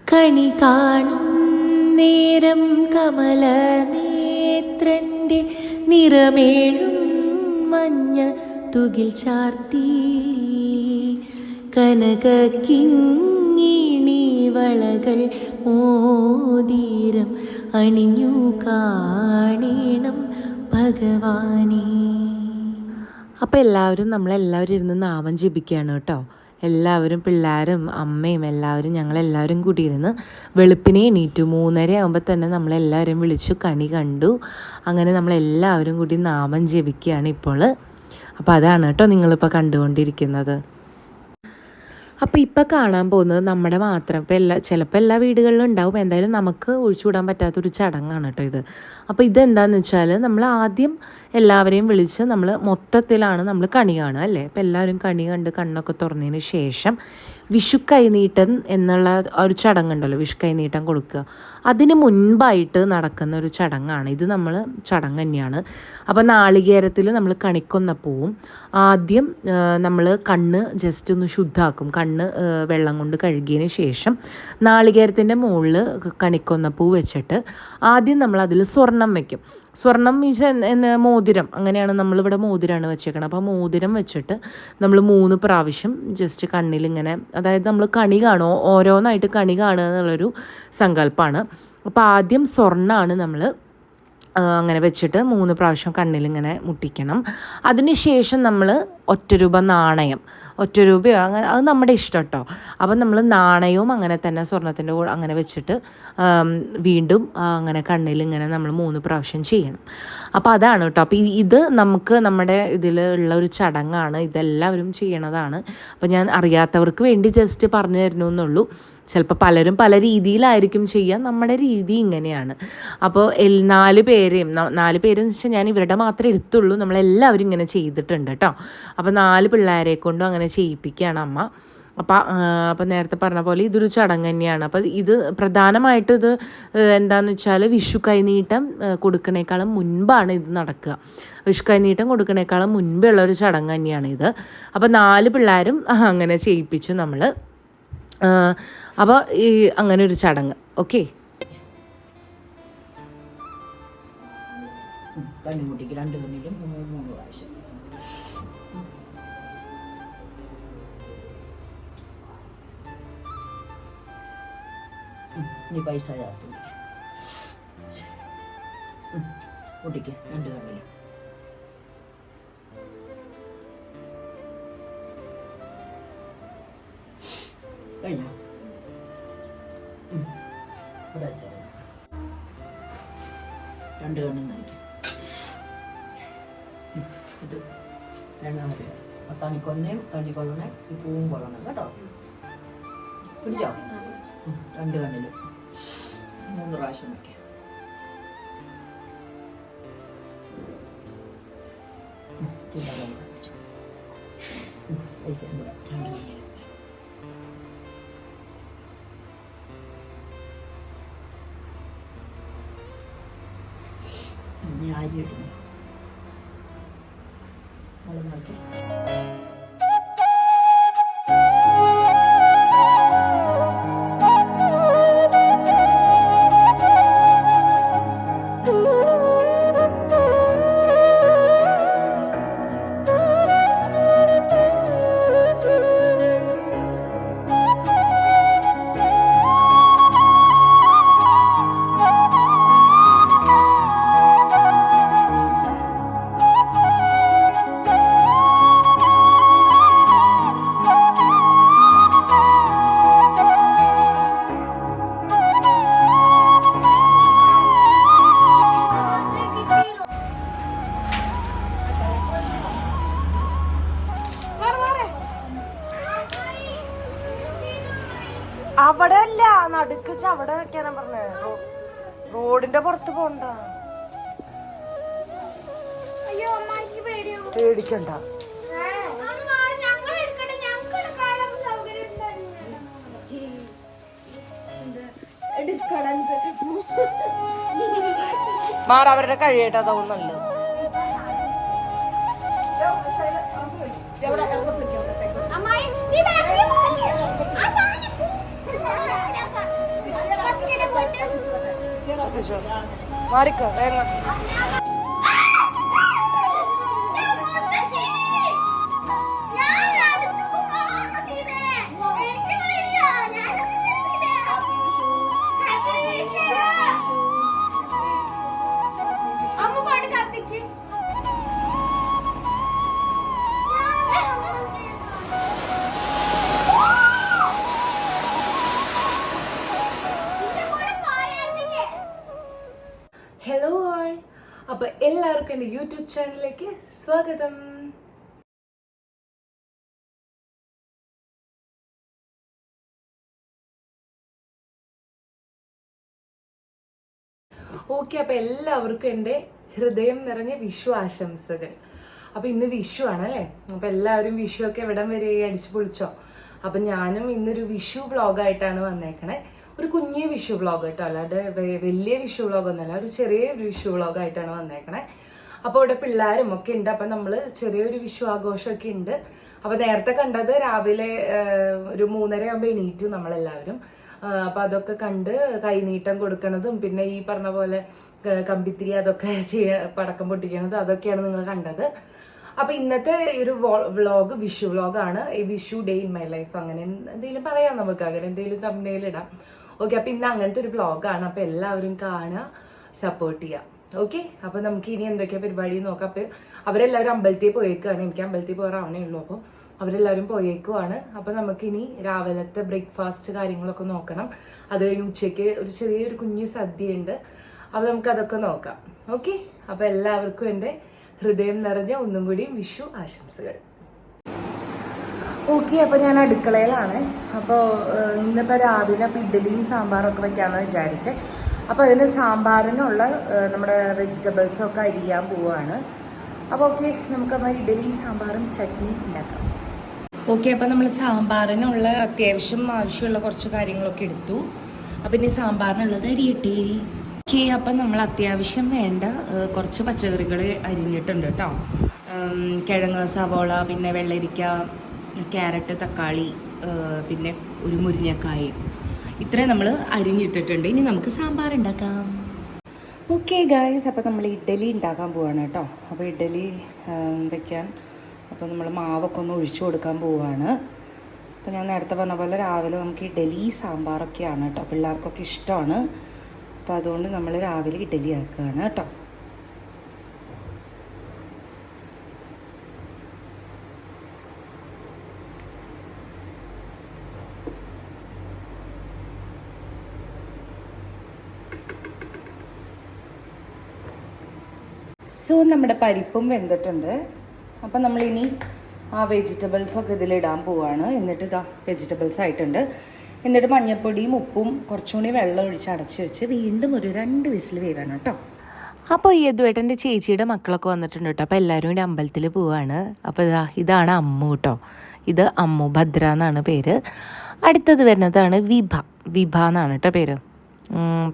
കണി കാണും നേരം കമലനേത്രൻ്റെ നിറമേഴും മഞ്ഞ തുകിൽ ചാർത്തി കനകക്കിങ്ങിണി വളകൾ മോതിരം അണിഞ്ഞു കാണണം ഭഗവാനേ. അപ്പോൾ എല്ലാവരും നമ്മളെല്ലാവരും ഇരുന്ന് നാമം ജപിക്കുകയാണ് കേട്ടോ. എല്ലാവരും പിള്ളേരും അമ്മയും എല്ലാവരും ഞങ്ങളെല്ലാവരും കൂടി ഇരുന്ന് വെളുപ്പിനെ എണീറ്റു. 3:30 ആകുമ്പോൾ തന്നെ നമ്മളെല്ലാവരും വിളിച്ചു കണി കണ്ടു. അങ്ങനെ നമ്മളെല്ലാവരും കൂടി നാമം ജപിക്കുകയാണ് ഇപ്പോൾ. അപ്പോൾ അതാണ് കേട്ടോ നിങ്ങളിപ്പോൾ കണ്ടുകൊണ്ടിരിക്കുന്നത്. അപ്പോൾ ഇപ്പോൾ കാണാൻ പോകുന്നത് നമ്മുടെ മാത്രം ചിലപ്പോൾ എല്ലാ വീടുകളിലും ഉണ്ടാവും, എന്തായാലും നമുക്ക് ഒഴിച്ചുകൂടാൻ പറ്റാത്തൊരു ചടങ്ങാണ് കേട്ടോ ഇത്. അപ്പോൾ ഇതെന്താണെന്ന് വെച്ചാൽ നമ്മൾ ആദ്യം എല്ലാവരെയും വിളിച്ച് നമ്മൾ മൊത്തത്തിലാണ് നമ്മൾ കണി കാണുക അല്ലേ. അപ്പോൾ എല്ലാവരും കണി കണ്ട് കണ്ണൊക്കെ തുറന്നതിന് ശേഷം വിഷു കൈനീട്ടം എന്നുള്ള ഒരു ചടങ്ങുണ്ടല്ലോ, വിഷു കൈനീട്ടം കൊടുക്കുക. അതിന് മുൻപായിട്ട് നടക്കുന്ന ഒരു ചടങ്ങാണ് ഇത്. ചടങ്ങ് തന്നെയാണ്. അപ്പോൾ നാളികേരത്തിൽ നമ്മൾ കണിക്കൊന്ന പോവും. ആദ്യം നമ്മൾ കണ്ണ് ജസ്റ്റ് ഒന്ന് ശുദ്ധാക്കും. കണ്ണ് വെള്ളം കൊണ്ട് കഴുകിയതിന് ശേഷം നാളികേരത്തിൻ്റെ മുകളിൽ കണിക്കൊന്ന പൂ വെച്ചിട്ട് ആദ്യം നമ്മൾ അതിൽ സ്വർണം വയ്ക്കും. സ്വർണം മോതിരം, അങ്ങനെയാണ് നമ്മളിവിടെ മോതിരമാണ് വെച്ചേക്കണം. അപ്പോൾ മോതിരം വെച്ചിട്ട് നമ്മൾ 3 പ്രാവശ്യം ജസ്റ്റ് കണ്ണിലിങ്ങനെ, അതായത് നമ്മൾ കണി കാണുമോ ഓരോന്നായിട്ട് കണി കാണുക എന്നുള്ളൊരു സങ്കല്പമാണ്. അപ്പോൾ ആദ്യം സ്വർണ്ണമാണ് നമ്മൾ അങ്ങനെ വെച്ചിട്ട് 3 പ്രാവശ്യം കണ്ണിലിങ്ങനെ മുട്ടിക്കണം. അതിനുശേഷം നമ്മൾ 1 രൂപ നാണയം, 1 രൂപയോ അങ്ങനെ, അത് നമ്മുടെ ഇഷ്ടം കേട്ടോ. അപ്പം നമ്മൾ നാണയവും അങ്ങനെ തന്നെ സ്വർണ്ണത്തിൻ്റെ കൂടെ അങ്ങനെ വെച്ചിട്ട് വീണ്ടും അങ്ങനെ കണ്ണിലിങ്ങനെ നമ്മൾ 3 പ്രാവശ്യം ചെയ്യണം. അപ്പോൾ അതാണ് കേട്ടോ. അപ്പോൾ ഇത് നമുക്ക് നമ്മുടെ ഇതിൽ ഉള്ള ഒരു ചടങ്ങാണ്. ഇതെല്ലാവരും ചെയ്യണതാണ്. അപ്പോൾ ഞാൻ അറിയാത്തവർക്ക് വേണ്ടി ജസ്റ്റ് പറഞ്ഞു തരണമെന്നുള്ളൂ. ചിലപ്പോൾ പലരും പല രീതിയിലായിരിക്കും ചെയ്യുക. നമ്മുടെ രീതി ഇങ്ങനെയാണ്. അപ്പോൾ 4 പേരെയും എന്ന് വെച്ചാൽ ഞാൻ ഇവരുടെ മാത്രമേ എടുത്തുള്ളൂ. നമ്മളെല്ലാവരും ഇങ്ങനെ ചെയ്തിട്ടുണ്ട് കേട്ടോ. അപ്പോൾ 4 പിള്ളേരെ കൊണ്ടും അങ്ങനെ ചെയ്യിപ്പിക്കുകയാണ് അമ്മ. അപ്പോൾ നേരത്തെ പറഞ്ഞ പോലെ ഇതൊരു ചടങ്ങ് തന്നെയാണ്. അപ്പോൾ ഇത് പ്രധാനമായിട്ടും ഇത് എന്താണെന്ന് വെച്ചാൽ വിഷു കൈനീട്ടം കൊടുക്കണേക്കാളും മുൻപാണ് ഇത് നടക്കുക. വിഷു കൈനീട്ടം കൊടുക്കണേക്കാളും മുൻപേ ഉള്ളൊരു ചടങ്ങ് തന്നെയാണ് ഇത്. അപ്പോൾ 4 പിള്ളേരും അങ്ങനെ ചെയ്യിപ്പിച്ചു നമ്മൾ. അപ്പോൾ ഈ അങ്ങനെ ഒരു ചടങ്ങ്. ഓക്കെ, കണ്ണിമുട്ടിക്ക് 2 കണ്ണിലും 3 പ്രാവശ്യം. ഇനി പൈസ ചേർത്ത് മുട്ടിക്ക് 2 കണ്ണിലും. കഴിഞ്ഞോ? ഇവിടെ 2 കണ്ണും നയിക്കും. ഇത് 2 കണിക്കൊന്നയും കണിക്കൊള്ളണേ, ഈ പൂവും കൊള്ളണം കേട്ടോ. പിടിച്ചോ? 2 കണ്ണിലും 3 പ്രാവശ്യം വയ്ക്കാം. പൈസ 2 കണ്ണിലും. അരി ഇടുന്നു നോക്കി. അവിടെ അല്ല, നടുക്ക് അവിടെ വെക്കാനാ പറഞ്ഞേ. റോഡിന്റെ പുറത്ത് പോണ്ട. പേടിക്കണ്ട. അവരുടെ കഴിയട്ടെ, അതാവും നല്ലത്. കത്തിച്ചോ. മാറിക്ക വേഗം. ഹലോ ഓൾ, അപ്പൊ എല്ലാവർക്കും എൻ്റെ യൂട്യൂബ് ചാനലിലേക്ക് സ്വാഗതം. ഓക്കെ, അപ്പൊ എല്ലാവർക്കും എൻ്റെ ഹൃദയം നിറഞ്ഞ വിഷു ആശംസകൾ. അപ്പൊ ഇന്ന് വിഷു ആണ് അല്ലേ? അപ്പൊ എല്ലാവരും വിഷു ഒക്കെ എവിടം വരെ അടിച്ചു പൊളിച്ചോ? അപ്പൊ ഞാനും ഇന്നൊരു വിഷു വ്ളോഗായിട്ടാണ് വന്നേക്കണേ. ഒരു കുഞ്ഞു വിഷു വ്ളോഗ് കേട്ടോ, അല്ലാതെ വലിയ വിഷു വ്ളോഗ് ഒന്നല്ല, ഒരു ചെറിയൊരു വിഷു വ്ളോഗായിട്ടാണ് വന്നേക്കണേ. അപ്പൊ ഇവിടെ പിള്ളേരും ഒക്കെ ഉണ്ട്. അപ്പൊ നമ്മള് ചെറിയൊരു വിഷു ആഘോഷമൊക്കെ ഉണ്ട്. അപ്പൊ നേരത്തെ കണ്ടത് രാവിലെ ഒരു 3:30 ആകുമ്പോ എണീറ്റു നമ്മളെല്ലാവരും. അപ്പൊ അതൊക്കെ കണ്ട് കൈനീട്ടം കൊടുക്കണതും പിന്നെ ഈ പറഞ്ഞ പോലെ കമ്പിത്തിരി അതൊക്കെ പടക്കം പൊട്ടിക്കണത് അതൊക്കെയാണ് നിങ്ങൾ കണ്ടത്. അപ്പൊ ഇന്നത്തെ ഒരു വ്ളോഗ് വിഷു വ്ളോഗാണ്. ഈ Vishu day in my life അങ്ങനെ എന്തെങ്കിലും പറയാം, നമുക്ക് അങ്ങനെ എന്തെങ്കിലും തമ്മിൽ ഇടാം. ഓക്കെ, അപ്പൊ ഇന്ന് അങ്ങനത്തെ ഒരു വ്ളോഗാണ്. അപ്പൊ എല്ലാവരും കാണുക, സപ്പോർട്ട് ചെയ്യാം. ഓക്കെ, അപ്പൊ നമുക്ക് ഇനി എന്തൊക്കെയാ പരിപാടി നോക്കാം. അപ്പൊ അവരെല്ലാവരും അമ്പലത്തിൽ പോയേക്കാണ്. എനിക്ക് അമ്പലത്തിൽ പോകാറാവണേ ഉള്ളൂ. അപ്പൊ അവരെല്ലാവരും പോയേക്കുവാണ്. അപ്പൊ നമുക്കിനി രാവിലത്തെ ബ്രേക്ക്ഫാസ്റ്റ് കാര്യങ്ങളൊക്കെ നോക്കണം. അത് കഴിഞ്ഞ് ഉച്ചയ്ക്ക് ഒരു ചെറിയൊരു കുഞ്ഞു സദ്യ ഉണ്ട്. അപ്പൊ നമുക്ക് അതൊക്കെ നോക്കാം. ഓക്കെ, അപ്പൊ എല്ലാവർക്കും എൻ്റെ ഹൃദയം നിറഞ്ഞ ഒന്നും കൂടിയും വിഷു ആശംസകൾ. ഓക്കെ, അപ്പോൾ ഞാൻ അടുക്കളയിലാണ്. അപ്പോൾ ഇന്നിപ്പോൾ രാവിലെ അപ്പോൾ ഇഡ്ഡലിയും സാമ്പാറൊക്കെ വെക്കാമെന്ന് വിചാരിച്ചേ. അപ്പോൾ അതിന് സാമ്പാറിനുള്ള നമ്മുടെ വെജിറ്റബിൾസൊക്കെ അരിയാൻ പോവുകയാണ്. അപ്പോൾ ഓക്കെ, നമുക്കപ്പോൾ ഇഡ്ഡലിയും സാമ്പാറും ചട്നിയും ഉണ്ടാക്കാം. ഓക്കെ, അപ്പോൾ നമ്മൾ സാമ്പാറിനുള്ള അത്യാവശ്യം ആവശ്യമുള്ള കുറച്ച് കാര്യങ്ങളൊക്കെ എടുത്തു. അപ്പോൾ ഇനി സാമ്പാറിനുള്ളത് അരിയിട്ടേ. ഓക്കെ, അപ്പം നമ്മൾ അത്യാവശ്യം വേണ്ട കുറച്ച് പച്ചക്കറികൾ അരിഞ്ഞിട്ടുണ്ട് കേട്ടോ. കിഴങ്ങ്, സവോള, പിന്നെ വെള്ളരിക്ക, ക്യാരറ്റ്, തക്കാളി, പിന്നെ ഒരു മുരിങ്ങക്കായ, ഇത്രയും നമ്മൾ അരിഞ്ഞിട്ടിട്ടുണ്ട്. ഇനി നമുക്ക് സാമ്പാർ ഉണ്ടാക്കാം. ഓക്കെ ഗായ്സ്, അപ്പോൾ നമ്മൾ ഇഡ്ഡലി ഉണ്ടാക്കാൻ പോവാണ് കേട്ടോ. അപ്പോൾ ഇഡ്ഡലി വയ്ക്കാൻ അപ്പോൾ നമ്മൾ മാവൊക്കെ ഒന്ന് ഒഴിച്ചു കൊടുക്കാൻ പോവുകയാണ്. അപ്പോൾ ഞാൻ നേരത്തെ പറഞ്ഞ പോലെ രാവിലെ നമുക്ക് ഇഡ്ഡലി സാമ്പാറൊക്കെയാണ് കേട്ടോ, പിള്ളേർക്കൊക്കെ ഇഷ്ടമാണ്. അപ്പോൾ അതുകൊണ്ട് നമ്മൾ രാവിലെ ഇഡ്ഡലി ആക്കുകയാണ് കേട്ടോ. സോ നമ്മുടെ പരിപ്പും വെന്തിട്ടുണ്ട്. അപ്പം നമ്മളിനി ആ വെജിറ്റബിൾസൊക്കെ ഇതിലിടാൻ പോവുകയാണ്. എന്നിട്ട് ഇതാ വെജിറ്റബിൾസ് ആയിട്ടുണ്ട്. എന്നിട്ട് മഞ്ഞൾപ്പൊടിയും ഉപ്പും കുറച്ചുകൂടി വെള്ളം ഒഴിച്ച് അടച്ച് വെച്ച് വീണ്ടും ഒരു 2 വിസിൽ വേവാണ് കേട്ടോ. അപ്പോൾ ഈ യദുവേട്ടൻ്റെ ചേച്ചിയുടെ മക്കളൊക്കെ വന്നിട്ടുണ്ട് കേട്ടോ. അപ്പോൾ എല്ലാവരും കൂടി അമ്പലത്തിൽ പോവുകയാണ്. അപ്പോൾ ഇതാണ് അമ്മു കേട്ടോ. ഇത് അമ്മു, ഭദ്ര എന്നാണ് പേര്. അടുത്തത് വരുന്നതാണ് വിഭ എന്നാണ് കേട്ടോ പേര്.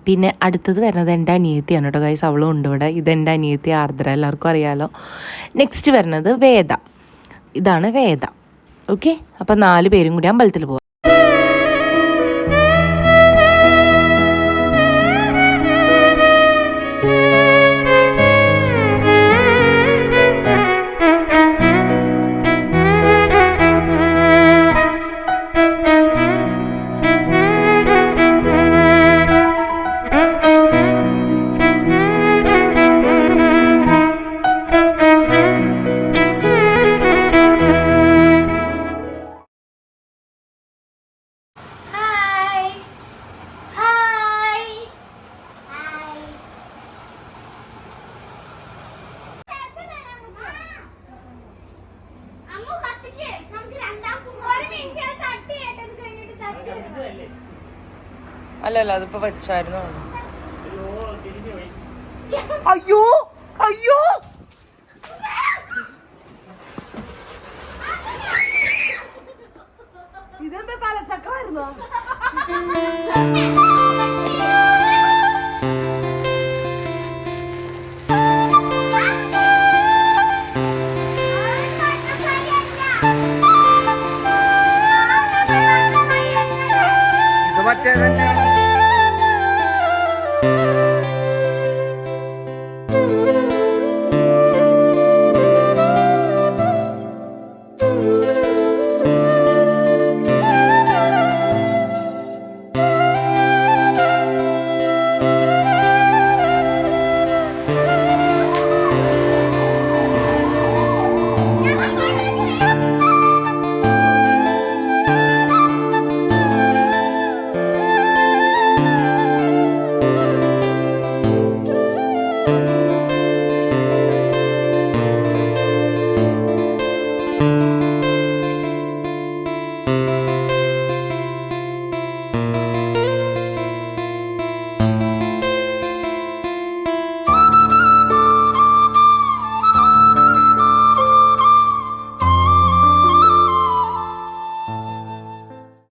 പിന്നെ അടുത്തത് വരുന്നത് എൻ്റെ അനിയത്തിയാണ് കേട്ടോ ഗൈസ്, അവളും ഉണ്ട് ഇവിടെ. ഇതെൻ്റെ അനിയത്തി ആർദ്ര, എല്ലാവർക്കും അറിയാമല്ലോ. നെക്സ്റ്റ് വരുന്നത് ഇതാണ് വേദ. ഓക്കെ, അപ്പം 4 പേരും കൂടി അമ്പലത്തിൽ പോവാം. അല്ലല്ല, അതിപ്പോ വെച്ചായിരുന്നു. അയ്യോ അയ്യോ, ഇതെന്താ തലച്ചക്രായിരുന്നോ? ഇത് മറ്റേ തന്നെയാണ്.